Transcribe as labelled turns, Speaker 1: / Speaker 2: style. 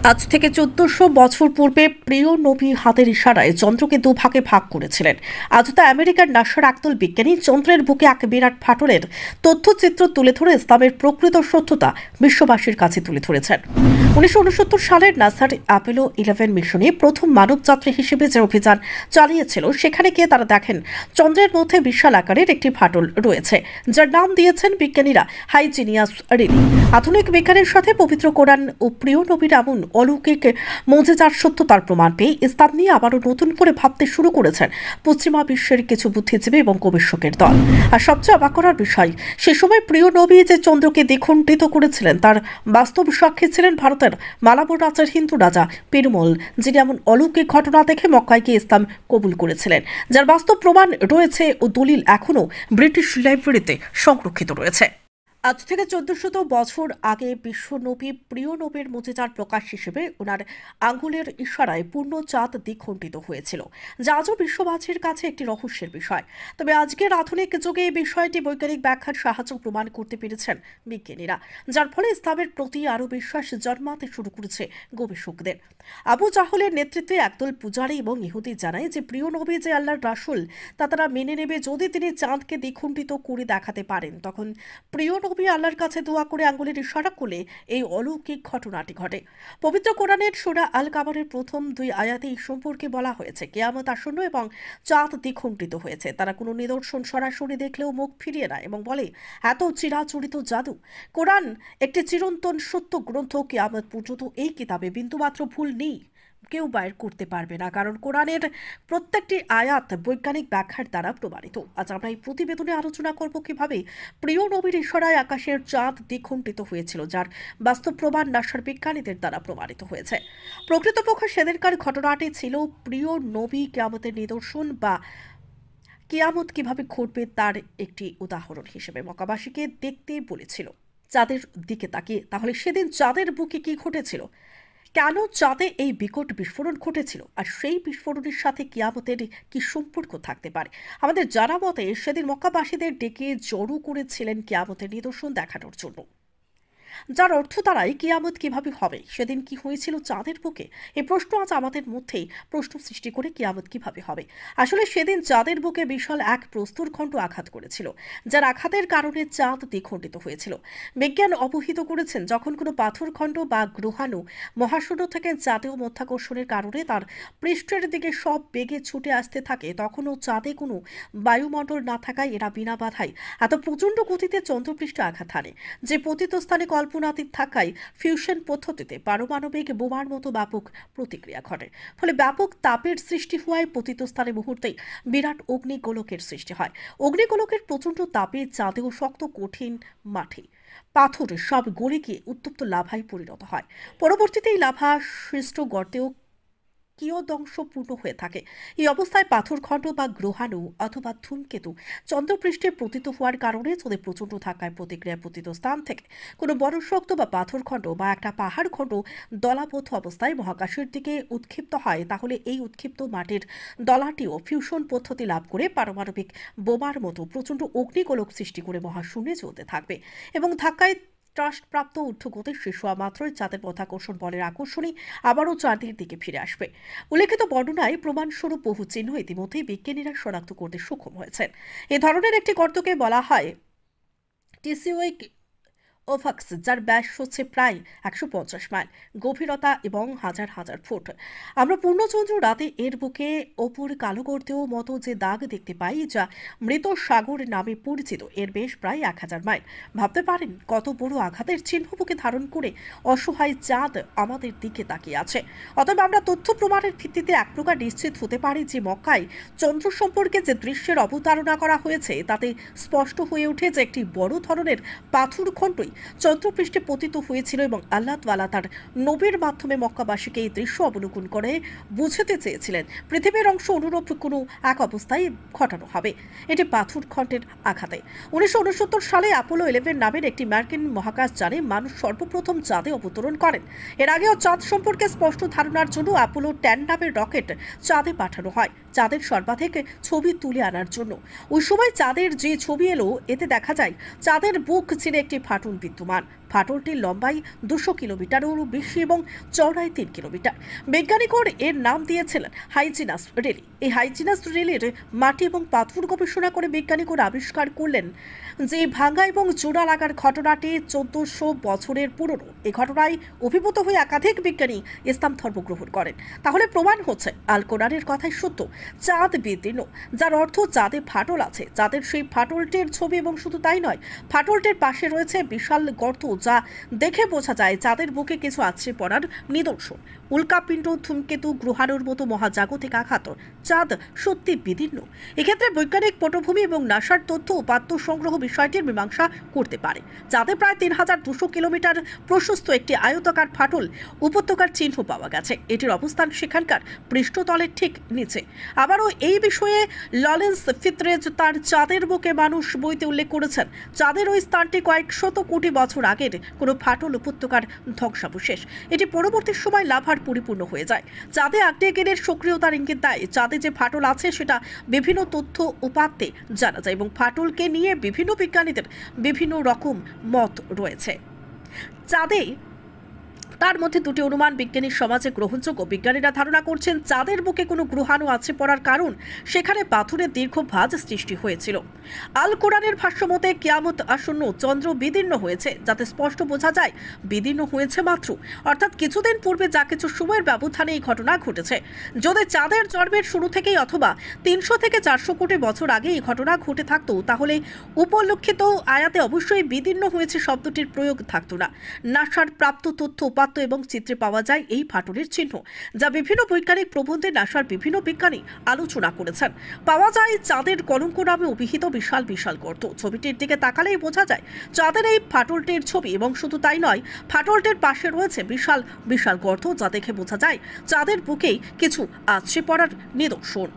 Speaker 1: আজ থেকে 1400 বছর পূর্বে প্রিয় নবী হাতের ইশারায় চন্দ্রকে দুভাগে ভাগ করেছিলেন। আজ তা আমেরিকার নাসার একদল বিজ্ঞানী চন্দ্রের বুকে এক বিরাট ফাটলের তথ্যচিত্র তুলে ধরে ইসলামের প্রকৃত সত্যতা বিশ্ববাসীর কাছে তুলে ধরেছেন। 1969 সালের নাসার অ্যাপোলো 11 মিশনে প্রথম মানবযাত্রী হিসেবে যে অভিযান চালিয়েছিল, সেখানে গিয়ে তারা দেখেন চন্দ্রের মধ্যে বিশাল আকারের একটি ফাটল রয়েছে, যার নাম দিয়েছেন বিজ্ঞানীরা হাইজিনিয়াস রিলি। আধুনিক বিজ্ঞানের সাথে পবিত্র কোরআন ও প্রিয় নবীর এমন অলৌকিক মুজিজার সত্যতার প্রমাণ পেয়ে ইসলাম নিয়ে আবারও নতুন করে ভাবতে শুরু করেছেন পশ্চিমা বিশ্বের কিছু বুদ্ধিজীবী এবং গবেষকের দল। আর সবচেয়ে অবাক করার বিষয়, সে সময় প্রিয় নবী যে চন্দ্রকে দ্বিখণ্ডিত করেছিলেন তার বাস্তব সাক্ষী ছিলেন ভারতের মালাবার রাজ্যের হিন্দু রাজা পেরুমল, যিনি এমন অলৌকিক ঘটনা দেখে মক্কায় গিয়ে ইসলাম কবুল করেছিলেন, যার বাস্তব প্রমাণ রয়েছে ও দলিল এখনও ব্রিটিশ লাইব্রেরিতে সংরক্ষিত রয়েছে। আজ থেকে 1400 বছর আগে বিশ্বনবী প্রিয় নবীর মুজিজার প্রকাশ হিসেবে ওনার আঙ্গুলের ইশারায় পূর্ণ চাঁদ দ্বিখণ্ডিত হয়েছিল, যা আজও বিশ্ববাসীর কাছে একটি রহস্যের বিষয়। তবে আজকের আধুনিক যুগে এই বিষয়টি বৈজ্ঞানিক ব্যাখ্যার সাহায্য প্রমাণ করতে পেরেছেন বিজ্ঞানীরা, যার ফলে ইসলামের প্রতি আরও বিশ্বাস জন্মাতে শুরু করেছে গবেষকদের। আবু জাহলের নেতৃত্বে একদল পূজারী এবং ইহুদি জানায় যে প্রিয় নবী যে আল্লাহর রাসূল তা তারা মেনে নেবে যদি তিনি চাঁদকে দ্বিখণ্ডিত করে দেখাতে পারেন। তখন প্রিয় নবী আল্লাহর কাছে দোয়া করে আঙ্গুলের ইশারা করলে এই অলৌকিক ঘটনাটি ঘটে। পবিত্র কোরআনের সূরা আল কামারের প্রথম 2 আয়াতে এই সম্পর্কে বলা হয়েছে, কিয়ামত আসন্ন এবং চাঁদ দ্বিখণ্ডিত হয়েছে। তারা কোনো নিদর্শন সরাসরি দেখলেও মুখ ফিরিয়ে নেয় এবং বলে, এত চিরাচরিত জাদু। কোরআন একটি চিরন্তন সত্য গ্রন্থ। কিয়ামত পর্যন্ত এই কিতাবে বিন্দুমাত্র ভুল নেই, কেউ বাইর করতে পারবে না, কারণ কোরআনের প্রত্যেকটি আয়াত বৈজ্ঞানিক ব্যাখ্যার দ্বারা প্রমাণিত। আজ আমরা এই প্রতিবেদনে আলোচনা করব কিভাবে প্রিয় নবীর ইশারায় আকাশের চাঁদ দ্বিখণ্ডিত হয়েছিল, যার বাস্তব প্রমাণ নাসার বিজ্ঞানীদের দ্বারা প্রমাণিত হয়েছে। প্রকৃতপক্ষে সেদিনকার ঘটনাটি ছিল প্রিয় নবী কিয়ামতের নিদর্শন বা কিয়ামত কিভাবে ঘটবে তার একটি উদাহরণ হিসেবে মক্কাবাসীকে দেখতে বলেছিল চাঁদের দিকে তাকিয়ে। তাহলে সেদিন চাঁদের বুকে কি ঘটেছিল, কেন চাঁদে এই বিকট বিস্ফোরণ ঘটেছিল, আর সেই বিস্ফোরণের সাথে কিয়ামতের কি সম্পর্ক থাকতে পারে? আমাদের জানা মতে সেদিন মক্কাবাসীদের ডেকে জড়ো করেছিলেন কিয়ামতের নিদর্শন দেখানোর জন্য, যার অর্থ দ্বারাই কিয়ামত কিভাবে হবে, সেদিন কি হয়েছিল চাঁদের বুকে। এই প্রশ্ন আজ আমাদের মধ্যেই প্রশ্ন সৃষ্টি করে কিয়ামত কিভাবে হবে। আসলে সেদিন চাঁদের বুকে বিশাল এক প্রস্তরখণ্ড আঘাত করেছিল, যার আঘাতের কারণে চাঁদ দ্বিখণ্ডিত হয়েছিল। বিজ্ঞান অবহিত করেছেন, যখন কোনো পাথরখণ্ড বা গ্রহাণু মহাশূন্য থেকে চাঁদেও মধ্যাকর্ষণের কারণে তার পৃষ্ঠের দিকে সব বেগে ছুটে আসতে থাকে, তখনও চাঁদে কোনো বায়ুমণ্ডল না থাকায় এরা বিনা বাধায় এত প্রচণ্ড গতিতে চন্দ্রপৃষ্ঠে আঘাত হানে, যে পতিত স্থানে কল্পনাতীত থাকায় ফিউশন পদ্ধতিতে পারমাণবিক বোমার মতো ব্যাপক প্রতিক্রিয়া ঘটে। ফলে ব্যাপক তাপের সৃষ্টি হওয়ায় পতিত স্থানে মুহূর্তেই বিরাট অগ্নিগোলকের সৃষ্টি হয়। অগ্নিগোলকের প্রচণ্ড তাপে চাঁদেও শক্ত কঠিন মাটি পাথর সব গলে গিয়ে উত্তপ্ত লাভায় পরিণত হয়। পরবর্তীতে এই লাভা সৃষ্ট গর্তেও কিয়দংশপূর্ণ হয়ে থাকে। এই অবস্থায় পাথরখণ্ড বা গ্রহাণু অথবা ধূমকেতু চন্দ্রপৃষ্ঠে পতিত হওয়ার কারণে যদি প্রচণ্ড ধাক্কায় প্রতিক্রিয়া পতিত স্থান থেকে কোনো বড় শক্ত বা পাথরখণ্ড বা একটা পাহাড়খণ্ড দলাবদ্ধ অবস্থায় মহাকাশের দিকে উৎক্ষিপ্ত হয়, তাহলে এই উৎক্ষিপ্ত মাটির দলাটিও ফিউশন পদ্ধতি লাভ করে পারমাণবিক বোমার মতো প্রচণ্ড অগ্নিগোলক সৃষ্টি করে মহাশূন্যে চলতে থাকবে এবং ধাক্কায় ত্রাসপ্রাপ্ত ঊর্ধ্বগতির শেষ হওয়া মাত্রই চাঁদের মধ্যাকর্ষণ বলের আকর্ষণই আবারও চাঁদের দিকে ফিরে আসবে। উল্লেখিত বর্ণনায় প্রমাণস্বরূপ বহু চিহ্ন ইতিমধ্যেই বিজ্ঞানীরা শনাক্ত করতে সক্ষম হয়েছেন। এ ধরনের একটি গর্তকে বলা হয় টিসিওইক ওভাক্স, যার ব্যাস হচ্ছে প্রায় 150 মাইল, গভীরতা এবং হাজার হাজার ফুট। আমরা পূর্ণচন্দ্র রাতে এর বুকে ওপর কালো গর্তেও মতো যে দাগ দেখতে পাই, যা মৃত সাগর নামে পরিচিত, এর বেশ প্রায় 1000 মাইল। ভাবতে পারেন কত বড় আঘাতের চিহ্ন বুকে ধারণ করে অসহায় চাঁদ আমাদের দিকে তাকিয়ে আছে। অতএব আমরা তথ্য প্রমাণের ভিত্তিতে এক প্রকার নিশ্চিত হতে পারি যে মক্কায় চন্দ্র সম্পর্কে যে দৃশ্যের অবতারণা করা হয়েছে তাতে স্পষ্ট হয়ে ওঠে যে একটি বড় ধরনের পাথরখণ্ডই চন্দ্রপৃষ্ঠে পতিত হয়েছিল এবং আল্লাহ তাআলা তার নবীর মাধ্যমে মক্কাবাসীকে এই দৃশ্য অবলোকন করে বুঝাতে চেয়েছিলেন পৃথিবীর অংশ অনুরূপ কোনো এক অবস্থায় ঘটানো হবে। এটি পাথরখণ্ডের আঘাতে 1969 সালে অ্যাপোলো 11 নামের একটি মার্কিন মহাকাশযানে মানুষ সর্বপ্রথম চাঁদে অবতরণ করেন। এর আগেও চাঁদ সম্পর্কে স্পষ্ট ধারণার জন্য অ্যাপোলো 10 নামের রকেট চাঁদে পাঠানো হয় চাঁদের সর্বাধিক ছবি তুলে আনার জন্য। ওই সময় চাঁদের যে ছবি এলো এতে দেখা যায় চাঁদের বুক চিরে একটি ফাটল বিদ্যমান। ফাটলটির লম্বাই 200 কিলোমিটারেরও বেশি এবং চওড়াই 3 কিলোমিটার। বৈজ্ঞানিকগণ এর নাম দিয়েছিলেন হাইজিনাস রিলি। এই হাইজিনাস রিলির মাটি এবং পাথর গবেষণা করে বৈজ্ঞানিকরা আবিষ্কার করলেন যে ভাঙ্গা এবং জোড়া লাগার ঘটনাটি 1400 বছরের পুরনো। এই ঘটনায় অভিভূত হয়ে একাধিক বিজ্ঞানী ইসলাম ধর্ম গ্রহণ করেন। তাহলে প্রমাণ হচ্ছে আল কোরআনের কথাই সত্য। চাঁদ বিদীর্ণ, যার অর্থ চাঁদে ফাটল আছে। চাঁদের সেই ফাটলটির ছবি এবং শুধু তাই নয়, ফাটলটির পাশে রয়েছে বিশাল গর্ত, যা দেখে বোঝা যায় চাঁদের বুকে কিছু আছড়ে পড়ার নিদর্শন। উল্কাপিণ্ড, ধূমকেতু, গ্রহাণুর মতো মহাজাগতিক আঘাত। চাঁদ সত্যি বিদীর্ণ। এক্ষেত্রে বৈজ্ঞানিক পটভূমি এবং নাসার তথ্য উপাত্ত সংগ্রহ বিষয়টির মীমাংসা করতে পারে। চাঁদে প্রায় 3200 কিলোমিটার প্রশস্ত একটি আয়তাকার ফাটল উপত্যকার চিহ্ন পাওয়া গেছে। এটির অবস্থান সেখানকার পৃষ্ঠতলের ঠিক নিচে। আবারও এই বিষয়ে লরেন্স ফিত্রেজ তার চাঁদের বুকে মানুষ বইতে উল্লেখ করেছেন, চাঁদের ওই স্থানটি কয়েক শত কোটি বছর আগের কোনো ফাটল উপত্যকার ধ্বংসাবশেষ। এটি পরবর্তী সময় লাভার পরিপূর্ণ হয়ে যায়। চাঁদে আগ্নেয়গিরির সক্রিয়তার ইঙ্গিত দেয়। চাঁদে যে ফাটল আছে সেটা বিভিন্ন তথ্য উপাত্তে জানা যায় এবং ফাটলকে নিয়ে বিভিন্ন বিজ্ঞানীদের বিভিন্ন রকম মত রয়েছে। চাঁদে তার মধ্যে দুটি অনুমান বিজ্ঞানী সমাজে গ্রহণযোগ্য। বিজ্ঞানীরা ধারণা করছেন চাঁদের বুকে কোনো গ্রহাণু আছে পড়ার কারণ সেখানে পাথরের দীর্ঘ ভাঁজ সৃষ্টি হয়েছিল। আল কোরআনের ভাষ্য মতে কিয়ামত আসন্ন, চন্দ্র বিদীর্ণ হয়েছে, যাতে স্পষ্ট বোঝা যায় বিদীর্ণ হয়েছে মাত্র, অর্থাৎ কিছুদিন পূর্বে যা কিছু সময়ের ব্যবধানে এই ঘটনা ঘটেছে। যদি চাঁদের জন্মের শুরু থেকেই অথবা 300 থেকে 400 কোটি বছর আগে এই ঘটনা ঘটে থাকতো, তাহলে উপলক্ষিত আয়াতে অবশ্যই বিদীর্ণ হয়েছে শব্দটির প্রয়োগ থাকতো না। নাসার প্রাপ্ত তথ্য উপাত্ত এবং চিত্রে পাওয়া যায় এই ফাটলের চিহ্ন, যা বিভিন্ন বৈজ্ঞানিক প্রবন্ধে নাসার বিভিন্ন বিজ্ঞানী আলোচনা করেছেন। পাওয়া যায় চাঁদের কলঙ্ক নামে অভিহিত বিশাল বিশাল গর্ত। ছবিটির দিকে তাকালেই বোঝা যায় চাঁদের এই ফাটলটির ছবি এবং শুধু তাই নয়, ফাটলটির পাশে রয়েছে বিশাল বিশাল গর্ত, যা দেখে বোঝা যায় চাঁদের বুকেই কিছু আছড়ে পড়ার নিদর্শন।